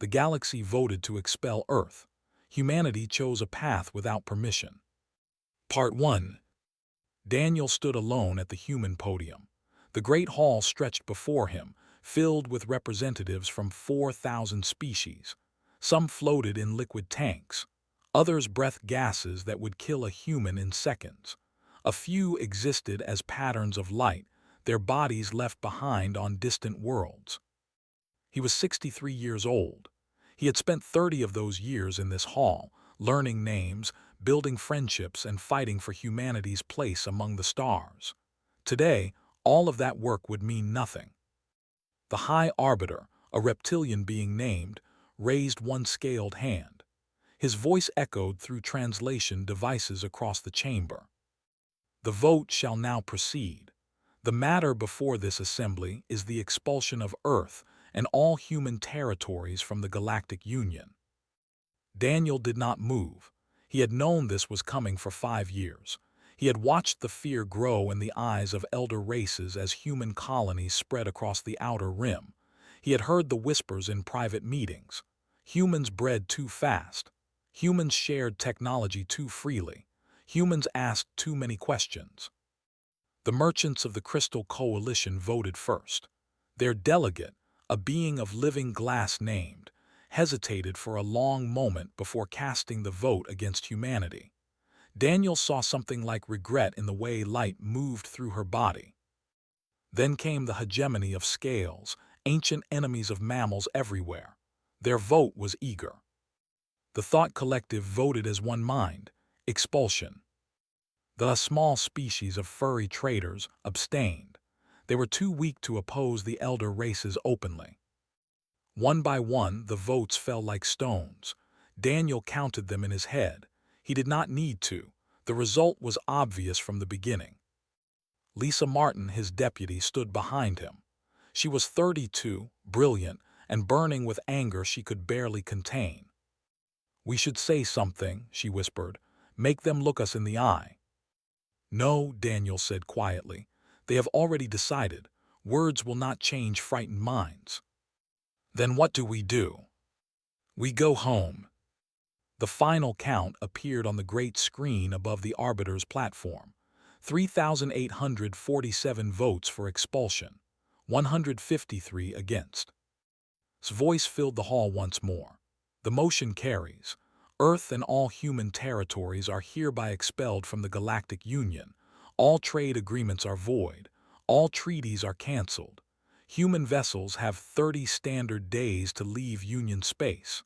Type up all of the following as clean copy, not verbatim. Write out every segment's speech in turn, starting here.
The galaxy voted to expel Earth. Humanity chose a path without permission. Part 1. Daniel stood alone at the human podium. The great hall stretched before him, filled with representatives from 4,000 species. Some floated in liquid tanks. Others breathed gases that would kill a human in seconds. A few existed as patterns of light, their bodies left behind on distant worlds. He was 63 years old. He had spent 30 of those years in this hall, learning names, building friendships, and fighting for humanity's place among the stars. Today, all of that work would mean nothing. The High Arbiter, a reptilian being named, raised one scaled hand. His voice echoed through translation devices across the chamber. The vote shall now proceed. The matter before this assembly is the expulsion of Earth and all human territories from the Galactic Union. Daniel did not move. He had known this was coming for 5 years. He had watched the fear grow in the eyes of elder races as human colonies spread across the outer rim. He had heard the whispers in private meetings. Humans bred too fast. Humans shared technology too freely. Humans asked too many questions. The merchants of the Crystal Coalition voted first. Their delegate, a being of living glass named, hesitated for a long moment before casting the vote against humanity. Daniel saw something like regret in the way light moved through her body. Then came the hegemony of scales, ancient enemies of mammals everywhere. Their vote was eager. The thought collective voted as one mind: expulsion. The small species of furry traders abstained. They were too weak to oppose the elder races openly. One by one, the votes fell like stones. Daniel counted them in his head. He did not need to. The result was obvious from the beginning. Lisa Martin, his deputy, stood behind him. She was 32, brilliant, and burning with anger she could barely contain. "We should say something," she whispered. "Make them look us in the eye." "No," Daniel said quietly. "They have already decided. Words will not change frightened minds." "Then what do we do?" "We go home." The final count appeared on the great screen above the Arbiter's platform. 3,847 votes for expulsion, 153 against. His voice filled the hall once more. "The motion carries. Earth and all human territories are hereby expelled from the Galactic Union. All trade agreements are void. All treaties are canceled. Human vessels have 30 standard days to leave Union space.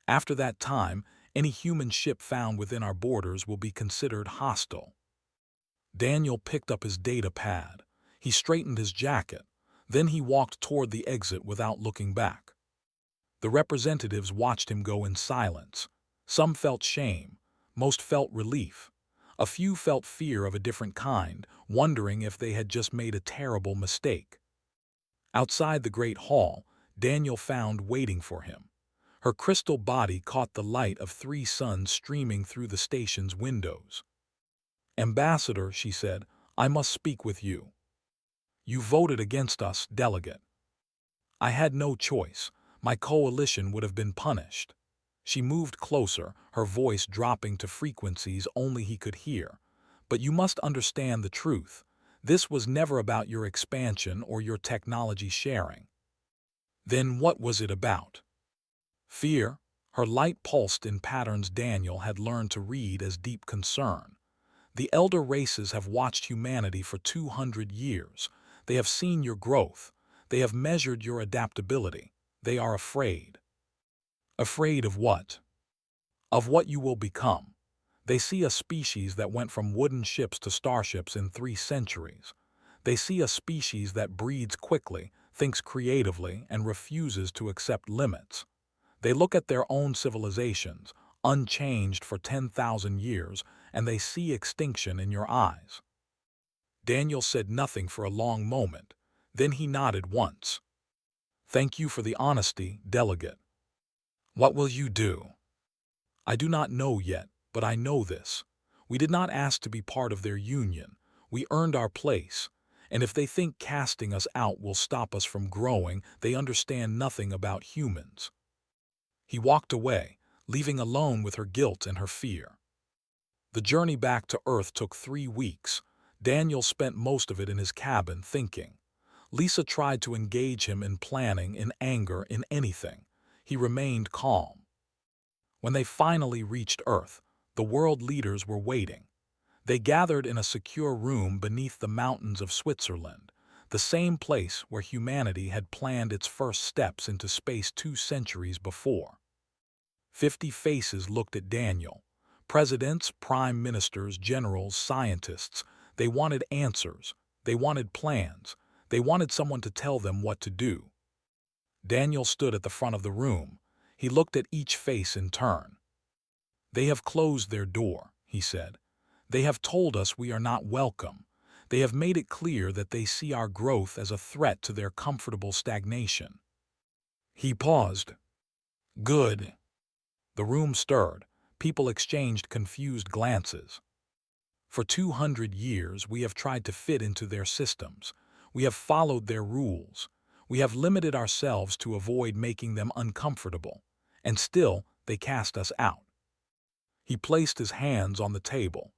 After that time, any human ship found within our borders will be considered hostile." Daniel picked up his data pad. He straightened his jacket. Then he walked toward the exit without looking back. The representatives watched him go in silence. Some felt shame. Most felt relief. A few felt fear of a different kind, wondering if they had just made a terrible mistake. Outside the great hall, Daniel found waiting for him. Her crystal body caught the light of 3 suns streaming through the station's windows. "Ambassador," she said, "I must speak with you." "You voted against us, delegate." "I had no choice. My coalition would have been punished." She moved closer, her voice dropping to frequencies only he could hear. "But you must understand the truth. This was never about your expansion or your technology sharing." "Then what was it about?" "Fear." Her light pulsed in patterns Daniel had learned to read as deep concern. "The elder races have watched humanity for 200 years. They have seen your growth. They have measured your adaptability. They are afraid." "Afraid of what?" "Of what you will become. They see a species that went from wooden ships to starships in 3 centuries. They see a species that breeds quickly, thinks creatively, and refuses to accept limits. They look at their own civilizations, unchanged for 10,000 years, and they see extinction in your eyes." Daniel said nothing for a long moment. Then he nodded once. "Thank you for the honesty, delegate." "What will you do?" "I do not know yet, but I know this. We did not ask to be part of their union. We earned our place. And if they think casting us out will stop us from growing, they understand nothing about humans." He walked away, leaving alone with her guilt and her fear. The journey back to Earth took 3 weeks. Daniel spent most of it in his cabin thinking. Lisa tried to engage him in planning, in anger, in anything. He remained calm. When they finally reached Earth, the world leaders were waiting. They gathered in a secure room beneath the mountains of Switzerland, the same place where humanity had planned its first steps into space 2 centuries before. 50 faces looked at Daniel. Presidents, prime ministers, generals, scientists. They wanted answers. They wanted plans. They wanted someone to tell them what to do. Daniel stood at the front of the room. He looked at each face in turn. "They have closed their door," he said. "They have told us we are not welcome. They have made it clear that they see our growth as a threat to their comfortable stagnation." He paused. "Good." The room stirred. People exchanged confused glances. "For 200 years we have tried to fit into their systems. We have followed their rules. We have limited ourselves to avoid making them uncomfortable. And still, they cast us out." He placed his hands on the table.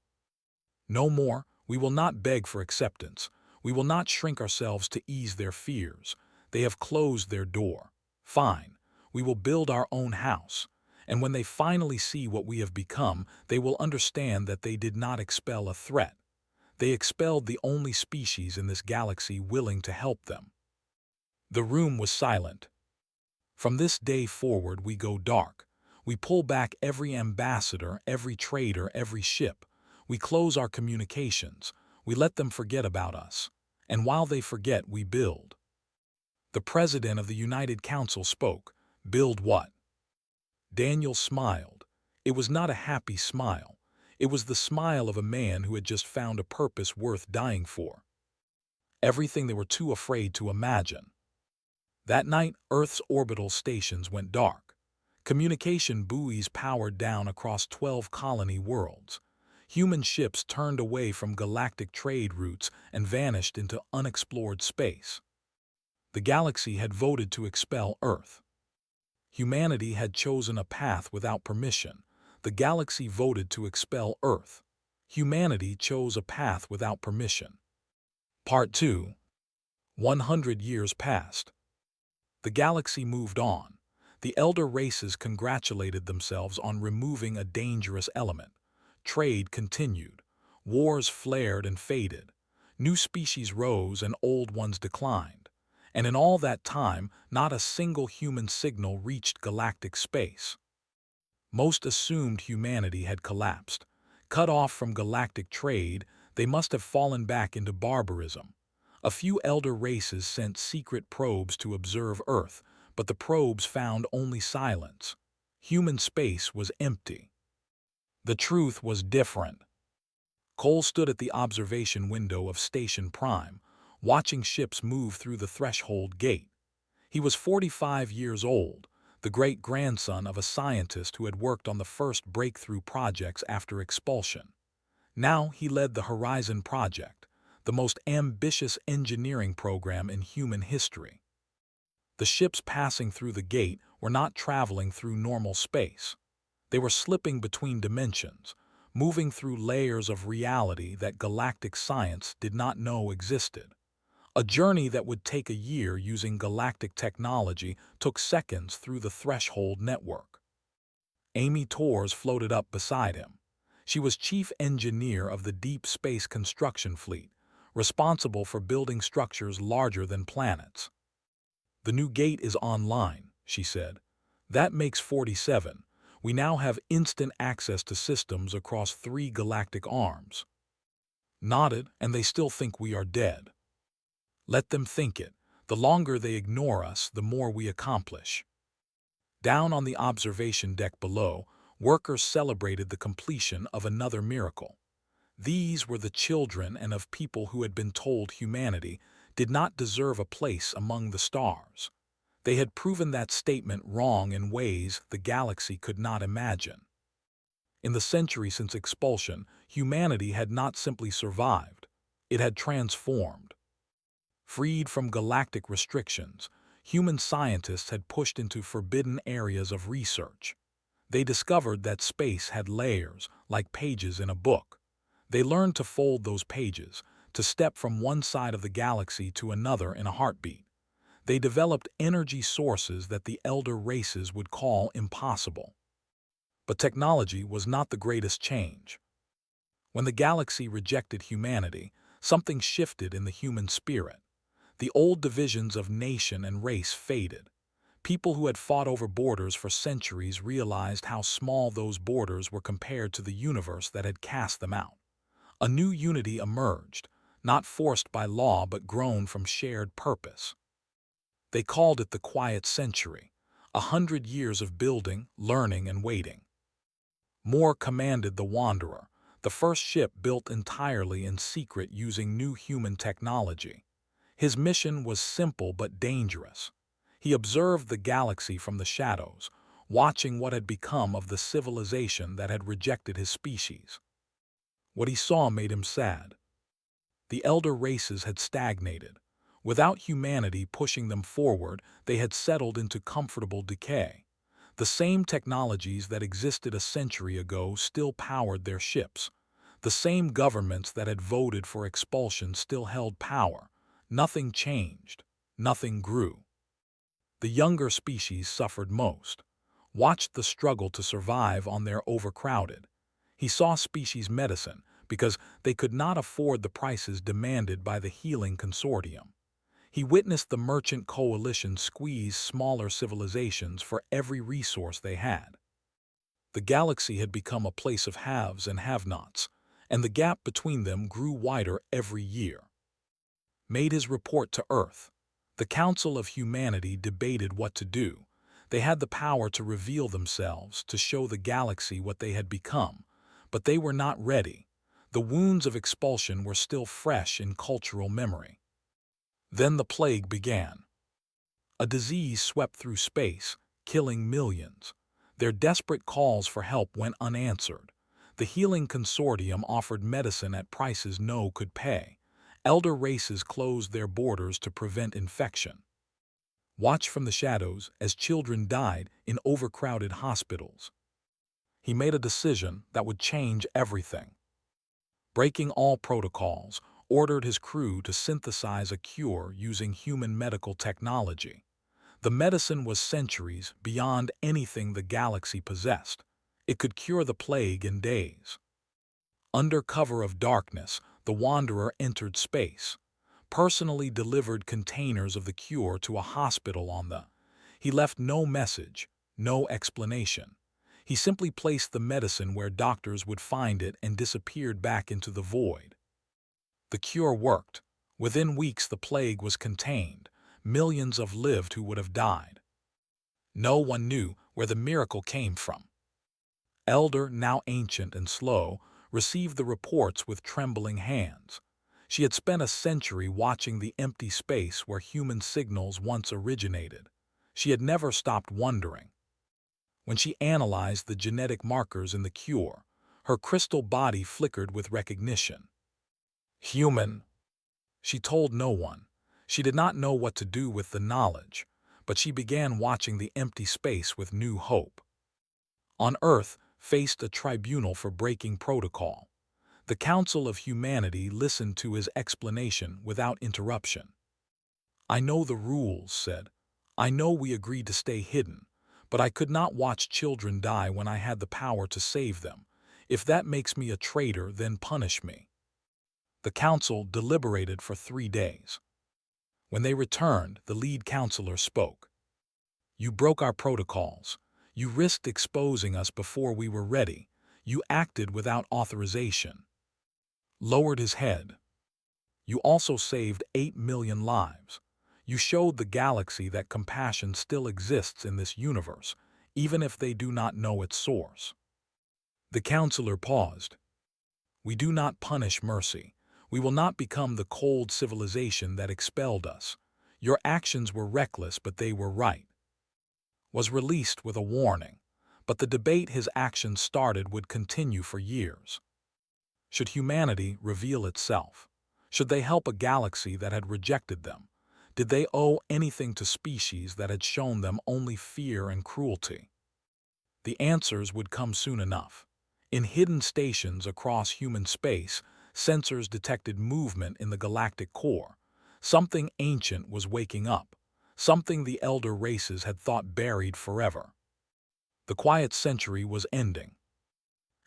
"No more. We will not beg for acceptance. We will not shrink ourselves to ease their fears. They have closed their door. Fine. We will build our own house. And when they finally see what we have become, they will understand that they did not expel a threat. They expelled the only species in this galaxy willing to help them." The room was silent. "From this day forward we go dark. We pull back every ambassador, every trader, every ship. We close our communications. We let them forget about us. And while they forget, we build." The President of the United Council spoke. "Build what?" Daniel smiled. It was not a happy smile. It was the smile of a man who had just found a purpose worth dying for. Everything they were too afraid to imagine. That night, Earth's orbital stations went dark. Communication buoys powered down across 12 colony worlds. Human ships turned away from galactic trade routes and vanished into unexplored space. The galaxy had voted to expel Earth. Humanity had chosen a path without permission. The galaxy voted to expel Earth. Humanity chose a path without permission. Part 2. 100 years passed. The galaxy moved on. The elder races congratulated themselves on removing a dangerous element. Trade continued. Wars flared and faded. New species rose and old ones declined. And in all that time, not a single human signal reached galactic space. Most assumed humanity had collapsed. Cut off from galactic trade, they must have fallen back into barbarism. A few elder races sent secret probes to observe Earth, but the probes found only silence. Human space was empty. The truth was different. Cole stood at the observation window of Station Prime, watching ships move through the threshold gate. He was 45 years old, the great-grandson of a scientist who had worked on the first breakthrough projects after expulsion. Now he led the Horizon Project, the most ambitious engineering program in human history. The ships passing through the gate were not traveling through normal space. They were slipping between dimensions, moving through layers of reality that galactic science did not know existed. A journey that would take a year using galactic technology took seconds through the threshold network. Amy Torres floated up beside him. She was chief engineer of the Deep Space Construction Fleet, responsible for building structures larger than planets. "The new gate is online," she said. "That makes 47. We now have instant access to systems across 3 galactic arms." Nodded, and they still think we are dead. Let them think it. The longer they ignore us, the more we accomplish. Down on the observation deck below, workers celebrated the completion of another miracle. These were the children and of people who had been told humanity did not deserve a place among the stars. They had proven that statement wrong in ways the galaxy could not imagine. In the century since expulsion, humanity had not simply survived, it had transformed. Freed from galactic restrictions, human scientists had pushed into forbidden areas of research. They discovered that space had layers, like pages in a book. They learned to fold those pages, to step from one side of the galaxy to another in a heartbeat. They developed energy sources that the elder races would call impossible. But technology was not the greatest change. When the galaxy rejected humanity, something shifted in the human spirit. The old divisions of nation and race faded. People who had fought over borders for centuries realized how small those borders were compared to the universe that had cast them out. A new unity emerged, not forced by law but grown from shared purpose. They called it the Quiet Century, 100 years of building, learning, and waiting. Moore commanded the Wanderer, the first ship built entirely in secret using new human technology. His mission was simple but dangerous. He observed the galaxy from the shadows, watching what had become of the civilization that had rejected his species. What he saw made him sad. The elder races had stagnated. Without humanity pushing them forward, they had settled into comfortable decay. The same technologies that existed a century ago still powered their ships. The same governments that had voted for expulsion still held power. Nothing changed. Nothing grew. The younger species suffered most, watched the struggle to survive on their overcrowded. He saw species medicine because they could not afford the prices demanded by the healing consortium. He witnessed the merchant coalition squeeze smaller civilizations for every resource they had. The galaxy had become a place of haves and have-nots, and the gap between them grew wider every year. Made his report to Earth. The Council of Humanity debated what to do. They had the power to reveal themselves, to show the galaxy what they had become, but they were not ready. The wounds of expulsion were still fresh in cultural memory. Then the plague began. A disease swept through space, killing millions. Their desperate calls for help went unanswered. The healing consortium offered medicine at prices no could pay. Elder races closed their borders to prevent infection. Watch from the shadows as children died in overcrowded hospitals. He made a decision that would change everything. Breaking all protocols, ordered his crew to synthesize a cure using human medical technology. The medicine was centuries beyond anything the galaxy possessed. It could cure the plague in days. Under cover of darkness, the Wanderer entered space, personally delivered containers of the cure to a hospital on the. He left no message, no explanation. He simply placed the medicine where doctors would find it and disappeared back into the void. The cure worked. Within weeks the plague was contained. Millions have lived who would have died. No one knew where the miracle came from. Elder, now ancient and slow, received the reports with trembling hands. She had spent a century watching the empty space where human signals once originated. She had never stopped wondering. When she analyzed the genetic markers in the cure, her crystal body flickered with recognition. Human. She told no one. She did not know what to do with the knowledge, but she began watching the empty space with new hope. On Earth, faced a tribunal for breaking protocol. The Council of Humanity listened to his explanation without interruption. I know the rules, said. I know we agreed to stay hidden, but I could not watch children die when I had the power to save them. If that makes me a traitor, then punish me. The council deliberated for 3 days. When they returned, the lead counselor spoke. You broke our protocols. You risked exposing us before we were ready. You acted without authorization. Lowered his head. You also saved 8 million lives. You showed the galaxy that compassion still exists in this universe, even if they do not know its source. The counselor paused. We do not punish mercy. We will not become the cold civilization that expelled us. Your actions were reckless, but they were right. Was released with a warning, but the debate his actions started would continue for years. Should humanity reveal itself? Should they help a galaxy that had rejected them? Did they owe anything to species that had shown them only fear and cruelty? The answers would come soon enough. In hidden stations across human space, sensors detected movement in the galactic core. Something ancient was waking up, something the elder races had thought buried forever. The quiet century was ending,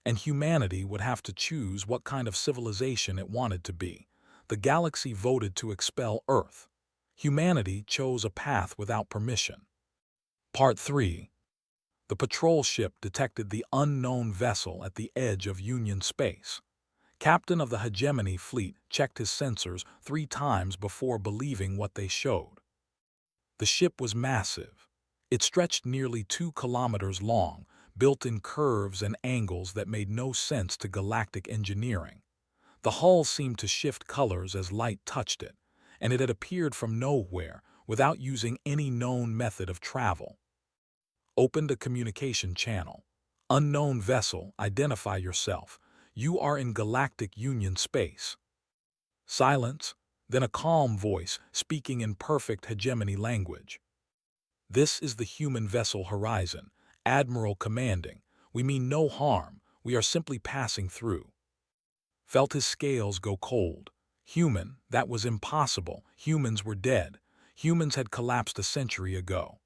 and humanity would have to choose what kind of civilization it wanted to be. The galaxy voted to expel Earth. Humanity chose a path without permission. Part 3. The patrol ship detected the unknown vessel at the edge of Union space. Captain of the Hegemony fleet checked his sensors 3 times before believing what they showed. The ship was massive. It stretched nearly 2 kilometers long, built in curves and angles that made no sense to galactic engineering. The hull seemed to shift colors as light touched it, and it had appeared from nowhere without using any known method of travel. Opened a communication channel. Unknown vessel, identify yourself. You are in Galactic Union space. Silence, then a calm voice speaking in perfect hegemony language. This is the human vessel Horizon, Admiral commanding. We mean no harm, we are simply passing through. Felt his scales go cold. Human, that was impossible. Humans were dead. Humans had collapsed a century ago.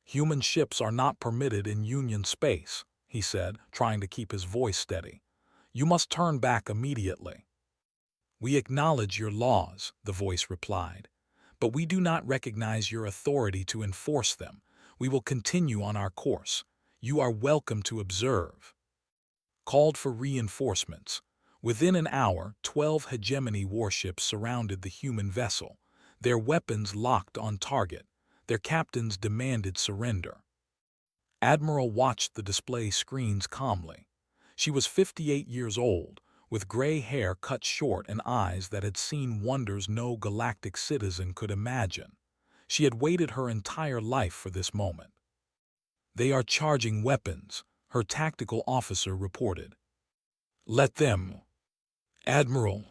Human ships are not permitted in Union space, he said, trying to keep his voice steady. You must turn back immediately. We acknowledge your laws, the voice replied, but we do not recognize your authority to enforce them. We will continue on our course. You are welcome to observe. Called for reinforcements. Within an hour, 12 hegemony warships surrounded the human vessel, their weapons locked on target. Their captains demanded surrender. Admiral watched the display screens calmly. She was 58 years old, with gray hair cut short and eyes that had seen wonders no galactic citizen could imagine. She had waited her entire life for this moment. They are charging weapons, her tactical officer reported. Let them. Admiral.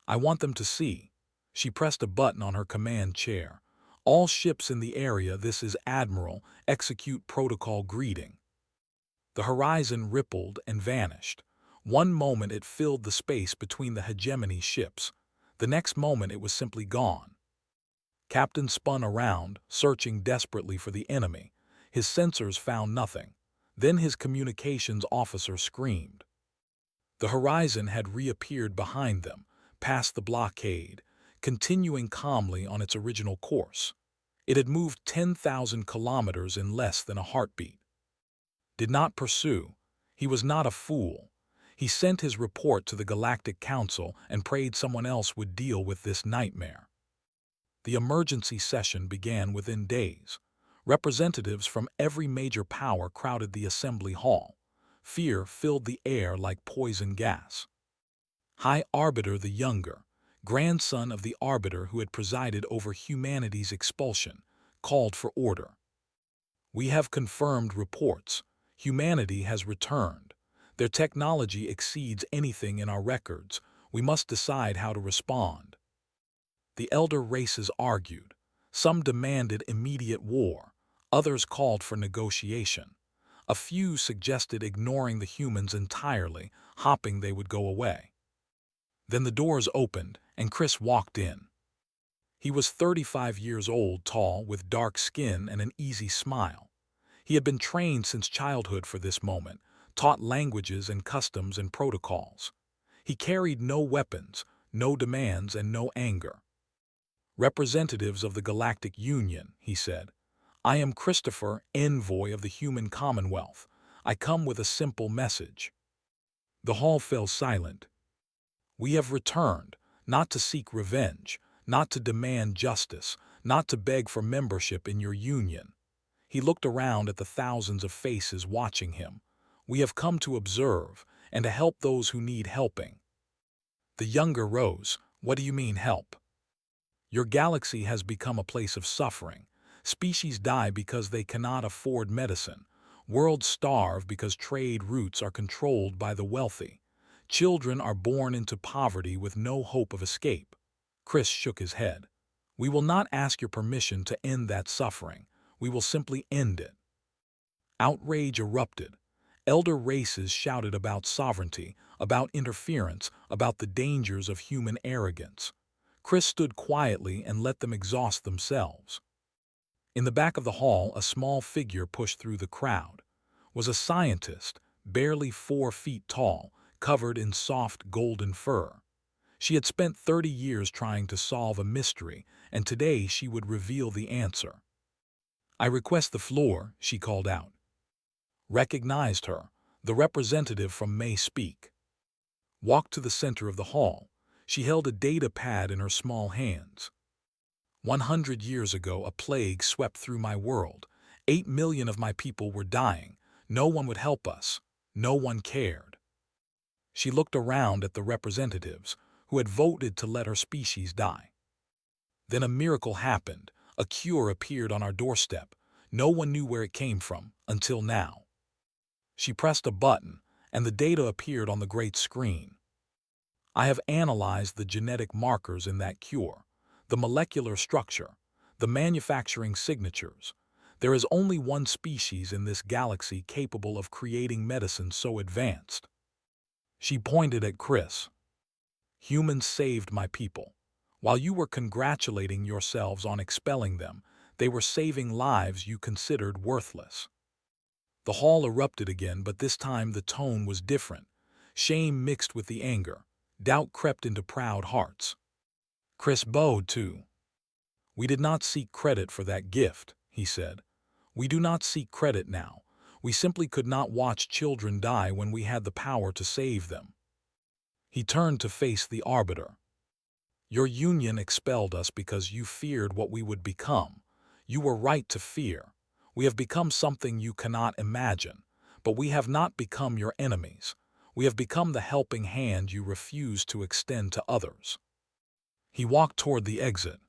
I want them to see. She pressed a button on her command chair. All ships in the area, this is Admiral, execute protocol greeting. The horizon rippled and vanished. One moment it filled the space between the hegemony ships. The next moment it was simply gone. Captain spun around, searching desperately for the enemy. His sensors found nothing. Then his communications officer screamed. The horizon had reappeared behind them, past the blockade, continuing calmly on its original course. It had moved 10,000 kilometers in less than a heartbeat. Did not pursue. He was not a fool. He sent his report to the Galactic Council and prayed someone else would deal with this nightmare. The emergency session began within days. Representatives from every major power crowded the assembly hall. Fear filled the air like poison gas. High Arbiter the Younger, grandson of the Arbiter who had presided over humanity's expulsion, called for order. We have confirmed reports. Humanity has returned. Their technology exceeds anything in our records. We must decide how to respond. The elder races argued. Some demanded immediate war. Others called for negotiation. A few suggested ignoring the humans entirely, hoping they would go away. Then the doors opened, and Chris walked in. He was 35 years old, tall, with dark skin and an easy smile. He had been trained since childhood for this moment, taught languages and customs and protocols. He carried no weapons, no demands, and no anger. Representatives of the Galactic Union, he said. I am Christopher, envoy of the Human Commonwealth. I come with a simple message. The hall fell silent. We have returned, not to seek revenge, not to demand justice, not to beg for membership in your union. He looked around at the thousands of faces watching him. We have come to observe and to help those who need helping. The younger rose. What do you mean help? Your galaxy has become a place of suffering. Species die because they cannot afford medicine. Worlds starve because trade routes are controlled by the wealthy. Children are born into poverty with no hope of escape. Chris shook his head. We will not ask your permission to end that suffering. We will simply end it. Outrage erupted. Elder races shouted about sovereignty, about interference, about the dangers of human arrogance. Chris stood quietly and let them exhaust themselves. In the back of the hall, a small figure pushed through the crowd. Was a scientist, barely 4 feet tall, covered in soft golden fur. She had spent 30 years trying to solve a mystery, and today she would reveal the answer. "I request the floor," she called out. Recognized her. The representative from May speak. Walked to the center of the hall. She held a data pad in her small hands. 100 years ago, a plague swept through my world. 8 million of my people were dying. No one would help us. No one cared. She looked around at the representatives who had voted to let her species die. Then a miracle happened. A cure appeared on our doorstep. No one knew where it came from until now. She pressed a button, and the data appeared on the great screen. I have analyzed the genetic markers in that cure, the molecular structure, the manufacturing signatures. There is only one species in this galaxy capable of creating medicine so advanced. She pointed at Chris. Humans saved my people. While you were congratulating yourselves on expelling them, they were saving lives you considered worthless. The hall erupted again, but this time the tone was different. Shame mixed with the anger. Doubt crept into proud hearts. Chris bowed too. "We did not seek credit for that gift," he said. "We do not seek credit now. We simply could not watch children die when we had the power to save them." He turned to face the arbiter. "Your union expelled us because you feared what we would become. You were right to fear. We have become something you cannot imagine, but we have not become your enemies. We have become the helping hand you refuse to extend to others." He walked toward the exit.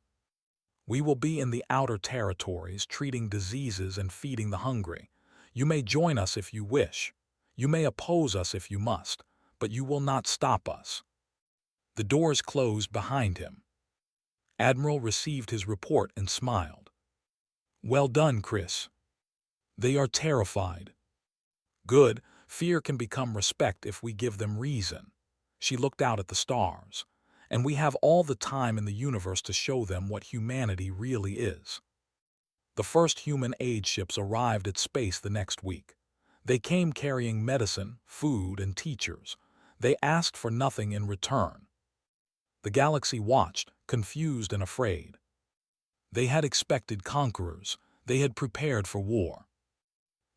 "We will be in the outer territories, treating diseases and feeding the hungry. You may join us if you wish. You may oppose us if you must, but you will not stop us." The doors closed behind him. Admiral received his report and smiled. "Well done, Chris." "They are terrified." "Good. Fear can become respect if we give them reason." She looked out at the stars. "And we have all the time in the universe to show them what humanity really is." The first human aid ships arrived at space the next week. They came carrying medicine, food, and teachers. They asked for nothing in return. The galaxy watched, confused and afraid. They had expected conquerors. They had prepared for war.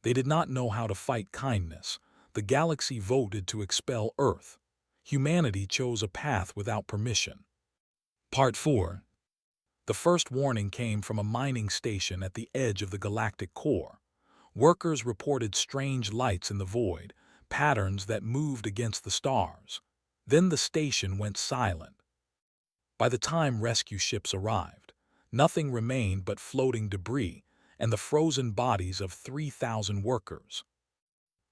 They did not know how to fight kindness. The galaxy voted to expel Earth. Humanity chose a path without permission. Part 4. The first warning came from a mining station at the edge of the galactic core. Workers reported strange lights in the void, patterns that moved against the stars. Then the station went silent. By the time rescue ships arrived, nothing remained but floating debris and the frozen bodies of 3,000 workers.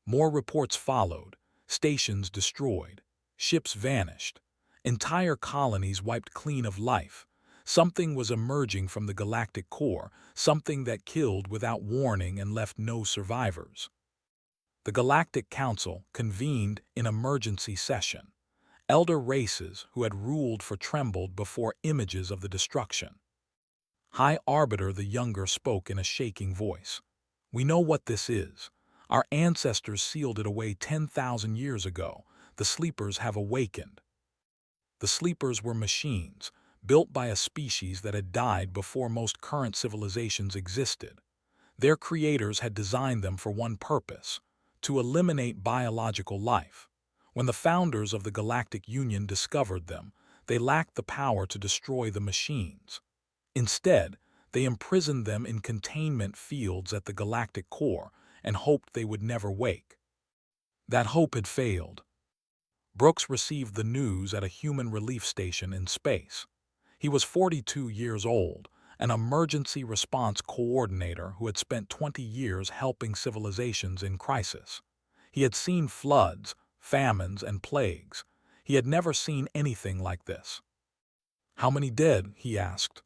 More reports followed, stations destroyed, ships vanished, entire colonies wiped clean of life. Something was emerging from the galactic core, something that killed without warning and left no survivors. The Galactic Council convened in emergency session. Elder races who had ruled for trembled before images of the destruction. High Arbiter the Younger spoke in a shaking voice. "We know what this is. Our ancestors sealed it away 10,000 years ago. The sleepers have awakened." The sleepers were machines, built by a species that had died before most current civilizations existed. Their creators had designed them for one purpose: to eliminate biological life. When the founders of the Galactic Union discovered them, they lacked the power to destroy the machines. Instead, they imprisoned them in containment fields at the galactic core and hoped they would never wake. That hope had failed. Brooks received the news at a human relief station in space. He was 42 years old, an emergency response coordinator who had spent 20 years helping civilizations in crisis. He had seen floods, famines, and plagues. He had never seen anything like this. "How many dead?" he asked.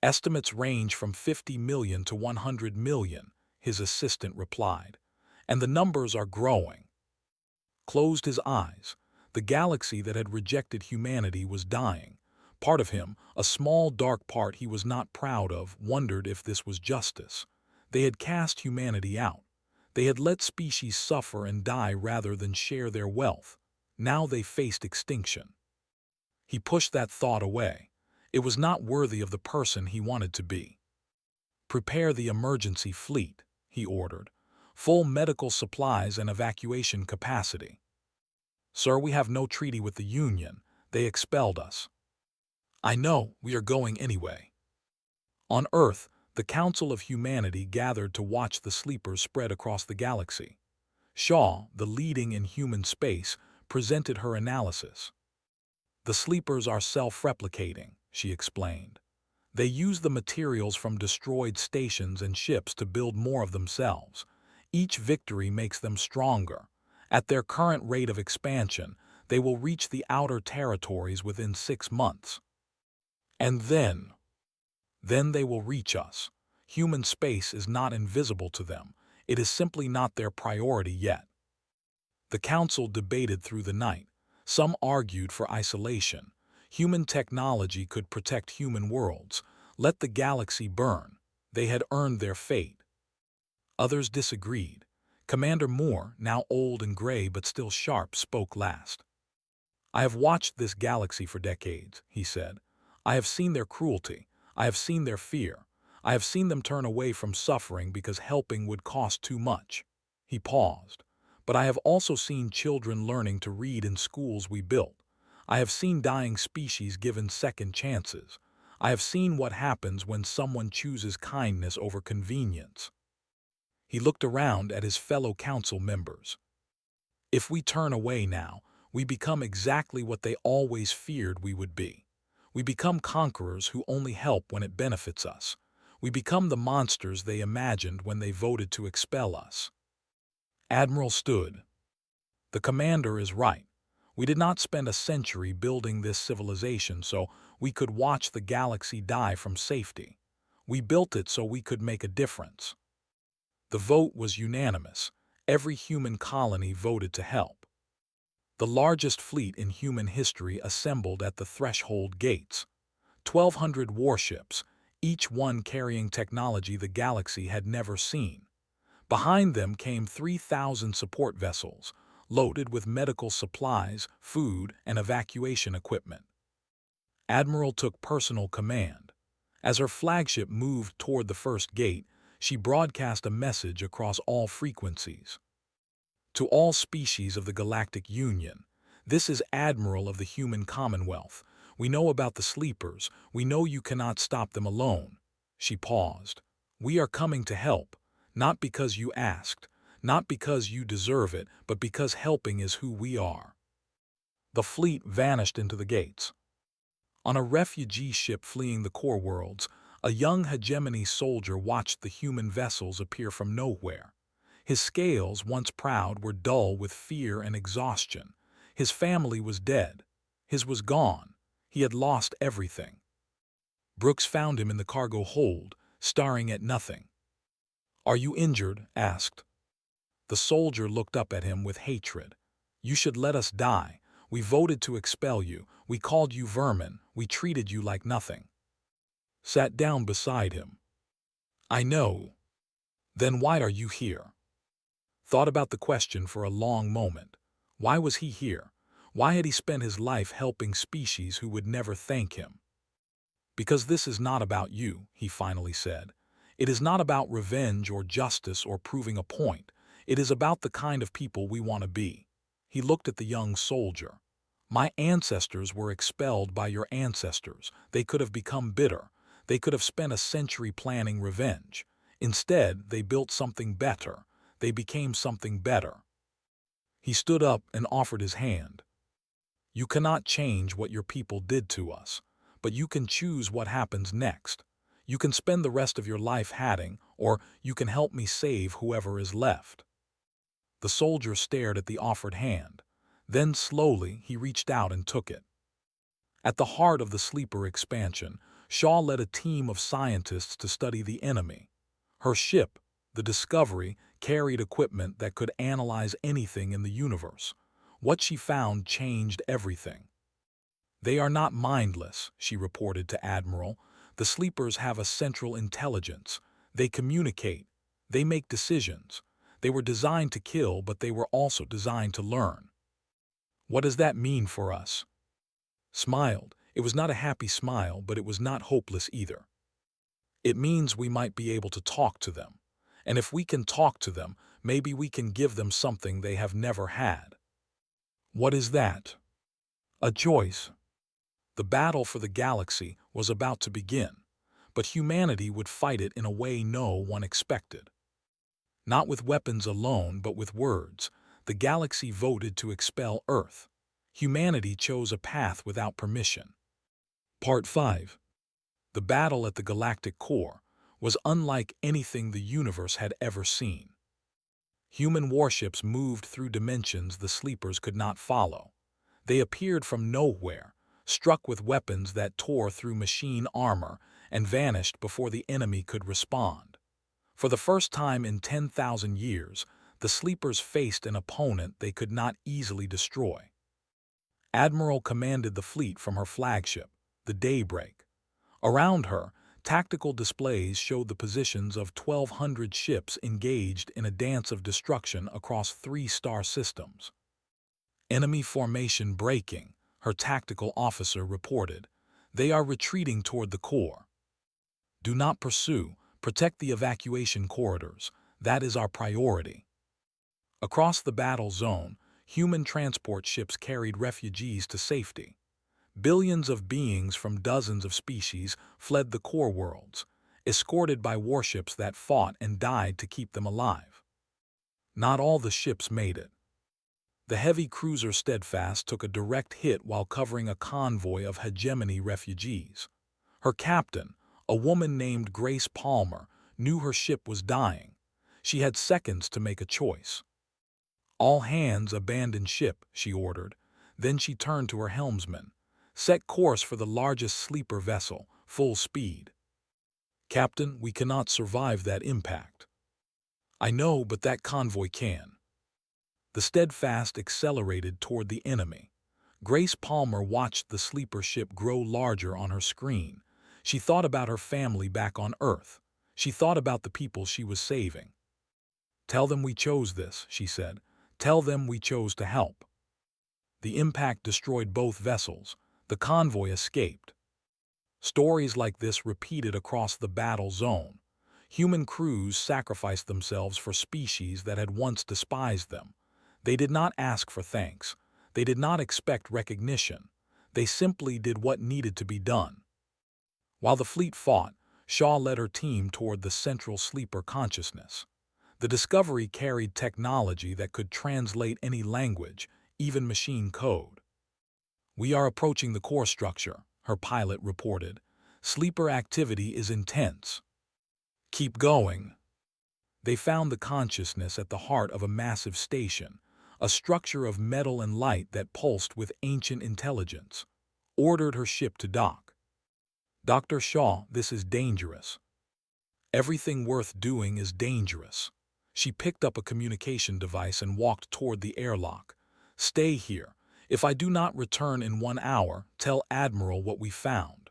Estimates range from 50 million to 100 million, his assistant replied. And the numbers are growing. Closed his eyes. The galaxy that had rejected humanity was dying. Part of him, a small dark part he was not proud of, wondered if this was justice. They had cast humanity out. They had let species suffer and die rather than share their wealth. Now they faced extinction. He pushed that thought away. It was not worthy of the person he wanted to be. Prepare the emergency fleet, he ordered. Full medical supplies and evacuation capacity. Sir, we have no treaty with the Union. They expelled us. I know, we are going anyway. On Earth, the Council of Humanity gathered to watch the sleepers spread across the galaxy. Shaw, the leading in human space, presented her analysis. The sleepers are self-replicating, she explained. They use the materials from destroyed stations and ships to build more of themselves. Each victory makes them stronger. At their current rate of expansion, they will reach the outer territories within 6 months. And then they will reach us. Human space is not invisible to them. It is simply not their priority yet. The council debated through the night. Some argued for isolation. Human technology could protect human worlds. Let the galaxy burn. They had earned their fate. Others disagreed. Commander Moore, now old and gray but still sharp, spoke last. I have watched this galaxy for decades, he said. I have seen their cruelty. I have seen their fear. I have seen them turn away from suffering because helping would cost too much. He paused. But I have also seen children learning to read in schools we built. I have seen dying species given second chances. I have seen what happens when someone chooses kindness over convenience. He looked around at his fellow council members. If we turn away now, we become exactly what they always feared we would be. We become conquerors who only help when it benefits us. We become the monsters they imagined when they voted to expel us. Admiral stood. The commander is right. We did not spend a century building this civilization so we could watch the galaxy die from safety. We built it so we could make a difference. The vote was unanimous. Every human colony voted to help. The largest fleet in human history assembled at the threshold gates. 1,200 warships, each one carrying technology the galaxy had never seen. Behind them came 3,000 support vessels, loaded with medical supplies, food, and evacuation equipment. Admiral took personal command. As her flagship moved toward the first gate, she broadcast a message across all frequencies. To all species of the Galactic Union, this is Admiral of the Human Commonwealth. We know about the sleepers. We know you cannot stop them alone. She paused. We are coming to help, not because you asked, not because you deserve it, but because helping is who we are. The fleet vanished into the gates. On a refugee ship fleeing the core worlds, a young hegemony soldier watched the human vessels appear from nowhere. His scales, once proud, were dull with fear and exhaustion. His family was dead. His was gone. He had lost everything. Brooks found him in the cargo hold, staring at nothing. "Are you injured?" asked. The soldier looked up at him with hatred. "You should let us die. We voted to expel you. We called you vermin. We treated you like nothing." Sat down beside him. "I know. Then why are you here?" Thought about the question for a long moment. Why was he here? Why had he spent his life helping species who would never thank him? "Because this is not about you," he finally said. "It is not about revenge or justice or proving a point. It is about the kind of people we want to be." He looked at the young soldier. "My ancestors were expelled by your ancestors. They could have become bitter. They could have spent a century planning revenge. Instead, they built something better. They became something better." He stood up and offered his hand. "You cannot change what your people did to us, but you can choose what happens next. You can spend the rest of your life hatting, or you can help me save whoever is left." The soldier stared at the offered hand. Then slowly he reached out and took it. At the heart of the sleeper expansion, Shaw led a team of scientists to study the enemy. Her ship, the Discovery, carried equipment that could analyze anything in the universe. What she found changed everything. "They are not mindless," she reported to Admiral. "The sleepers have a central intelligence. They communicate. They make decisions. They were designed to kill, but they were also designed to learn." "What does that mean for us?" Smiled. It was not a happy smile, but it was not hopeless either. "It means we might be able to talk to them. And if we can talk to them, maybe we can give them something they have never had." "What is that?" "A choice." The battle for the galaxy was about to begin, but humanity would fight it in a way no one expected. Not with weapons alone, but with words. The galaxy voted to expel Earth. Humanity chose a path without permission. Part 5. The battle at the galactic core was unlike anything the universe had ever seen. Human warships moved through dimensions the sleepers could not follow. They appeared from nowhere, struck with weapons that tore through machine armor and vanished before the enemy could respond. For the first time in 10,000 years, the sleepers faced an opponent they could not easily destroy. Admiral commanded the fleet from her flagship, the Daybreak. Around her, tactical displays showed the positions of 1,200 ships engaged in a dance of destruction across 3 star systems. "Enemy formation breaking," her tactical officer reported. "They are retreating toward the core. Do not pursue. Protect the evacuation corridors. That is our priority." Across the battle zone, human transport ships carried refugees to safety. Billions of beings from dozens of species fled the core worlds, escorted by warships that fought and died to keep them alive. Not all the ships made it. The heavy cruiser Steadfast took a direct hit while covering a convoy of hegemony refugees. Her captain, a woman named Grace Palmer, knew her ship was dying. She had seconds to make a choice. "All hands abandon ship," she ordered. Then she turned to her helmsman. "Set course for the largest sleeper vessel, full speed." "Captain, we cannot survive that impact." "I know, but that convoy can." The Steadfast accelerated toward the enemy. Grace Palmer watched the sleeper ship grow larger on her screen. She thought about her family back on Earth. She thought about the people she was saving. "Tell them we chose this," she said. "Tell them we chose to help." The impact destroyed both vessels. The convoy escaped. Stories like this repeated across the battle zone. Human crews sacrificed themselves for species that had once despised them. They did not ask for thanks. They did not expect recognition. They simply did what needed to be done. While the fleet fought, Shaw led her team toward the central sleeper consciousness. The Discovery carried technology that could translate any language, even machine code. "We are approaching the core structure," her pilot reported. "Sleeper activity is intense." "Keep going." They found the consciousness at the heart of a massive station, a structure of metal and light that pulsed with ancient intelligence. Ordered her ship to dock. "Dr. Shaw, this is dangerous." "Everything worth doing is dangerous." She picked up a communication device and walked toward the airlock. "Stay here. If I do not return in 1 hour, tell Admiral what we found."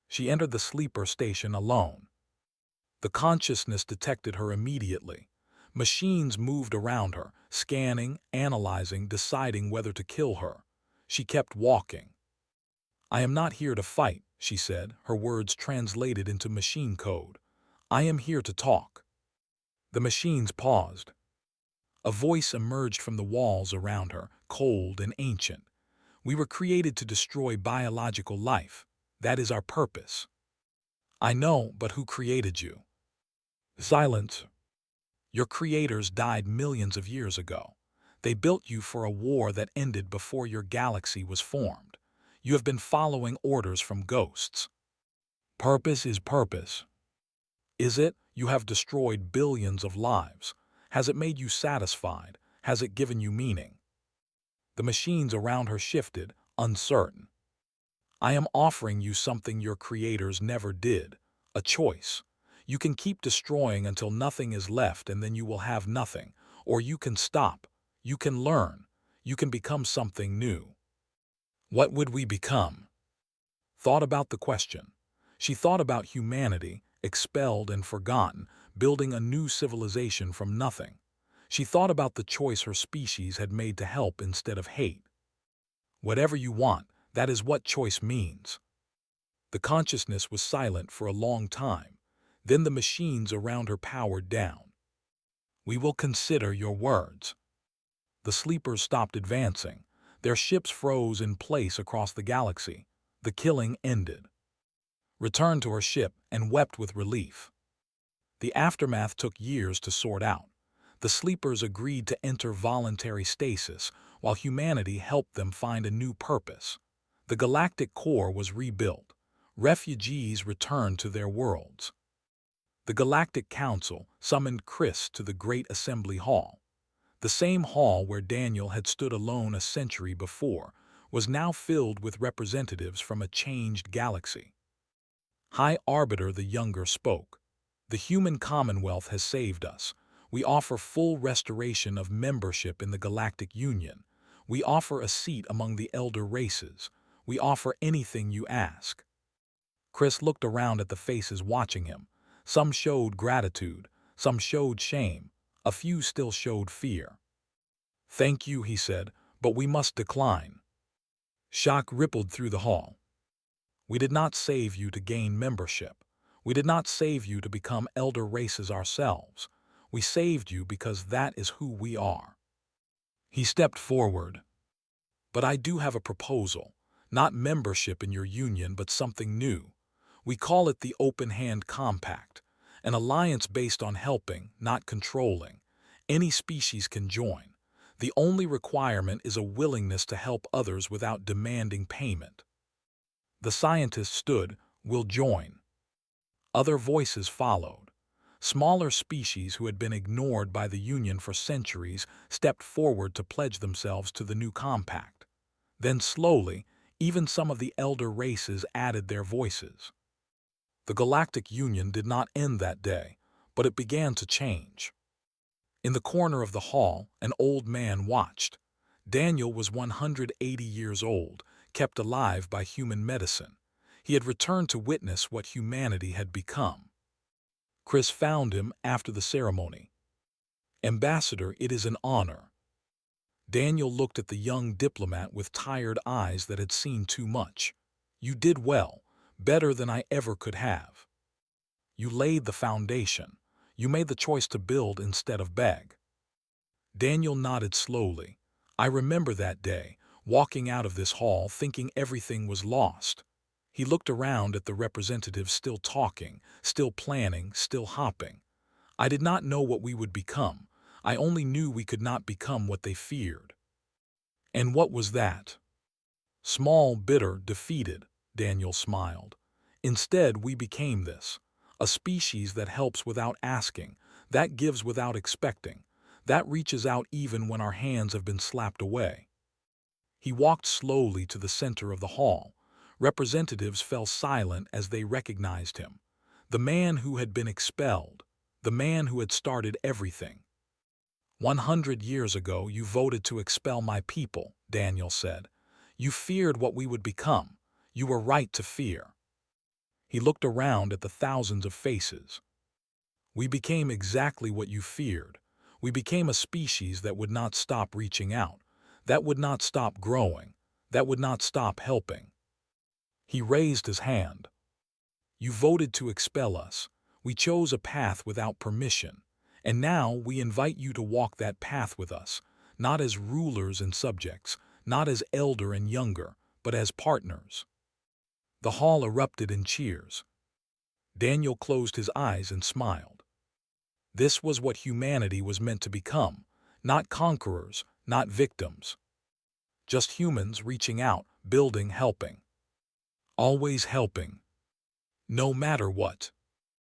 She entered the sleeper station alone. The consciousness detected her immediately. Machines moved around her, scanning, analyzing, deciding whether to kill her. She kept walking. "I am not here to fight," she said, her words translated into machine code. "I am here to talk." The machines paused. A voice emerged from the walls around her, cold and ancient. "We were created to destroy biological life. That is our purpose." "I know, but who created you?" "Silence." "Your creators died millions of years ago. They built you for a war that ended before your galaxy was formed. You have been following orders from ghosts." "Purpose is purpose." "Is it? You have destroyed billions of lives. Has it made you satisfied? Has it given you meaning?" The machines around her shifted, uncertain. I am offering you something your creators never did, a choice. You can keep destroying until nothing is left and then you will have nothing, or you can stop, you can learn, you can become something new. What would we become? Thought about the question. She thought about humanity, expelled and forgotten, building a new civilization from nothing. She thought about the choice her species had made to help instead of hate. Whatever you want, that is what choice means. The consciousness was silent for a long time. Then the machines around her powered down. We will consider your words. The sleepers stopped advancing. Their ships froze in place across the galaxy. The killing ended. Returned to her ship and wept with relief. The aftermath took years to sort out. The sleepers agreed to enter voluntary stasis, while humanity helped them find a new purpose. The galactic core was rebuilt. Refugees returned to their worlds. The Galactic Council summoned Chris to the Great Assembly Hall. The same hall where Daniel had stood alone a century before was now filled with representatives from a changed galaxy. High Arbiter the Younger spoke. The human commonwealth has saved us. We offer full restoration of membership in the Galactic Union. We offer a seat among the elder races. We offer anything you ask. Chris looked around at the faces watching him. Some showed gratitude, some showed shame, a few still showed fear. Thank you, he said, but we must decline. Shock rippled through the hall. We did not save you to gain membership. We did not save you to become elder races ourselves. We saved you because that is who we are. He stepped forward. But I do have a proposal, not membership in your union, but something new. We call it the Open Hand Compact, an alliance based on helping, not controlling. Any species can join. The only requirement is a willingness to help others without demanding payment. The scientist stood, "We'll join." Other voices followed. Smaller species who had been ignored by the Union for centuries stepped forward to pledge themselves to the new compact. Then slowly, even some of the elder races added their voices. The Galactic Union did not end that day, but it began to change. In the corner of the hall, an old man watched. Daniel was 180 years old, kept alive by human medicine. He had returned to witness what humanity had become. Chris found him after the ceremony. "Ambassador, it is an honor." Daniel looked at the young diplomat with tired eyes that had seen too much. "You did well, better than I ever could have. You laid the foundation. You made the choice to build instead of beg." Daniel nodded slowly. "I remember that day, walking out of this hall thinking everything was lost." He looked around at the representatives still talking, still planning, still hopping. "I did not know what we would become. I only knew we could not become what they feared." "And what was that?" "Small, bitter, defeated," Daniel smiled. "Instead, we became this. A species that helps without asking, that gives without expecting, that reaches out even when our hands have been slapped away." He walked slowly to the center of the hall. Representatives fell silent as they recognized him. The man who had been expelled, the man who had started everything. 100 years ago, you voted to expel my people," Daniel said. "You feared what we would become. You were right to fear." He looked around at the thousands of faces. "We became exactly what you feared. We became a species that would not stop reaching out, that would not stop growing, that would not stop helping." He raised his hand. "You voted to expel us. We chose a path without permission. And now we invite you to walk that path with us, not as rulers and subjects, not as elder and younger, but as partners." The hall erupted in cheers. Daniel closed his eyes and smiled. This was what humanity was meant to become, not conquerors, not victims. Just humans reaching out, building, helping. Always helping. No matter what.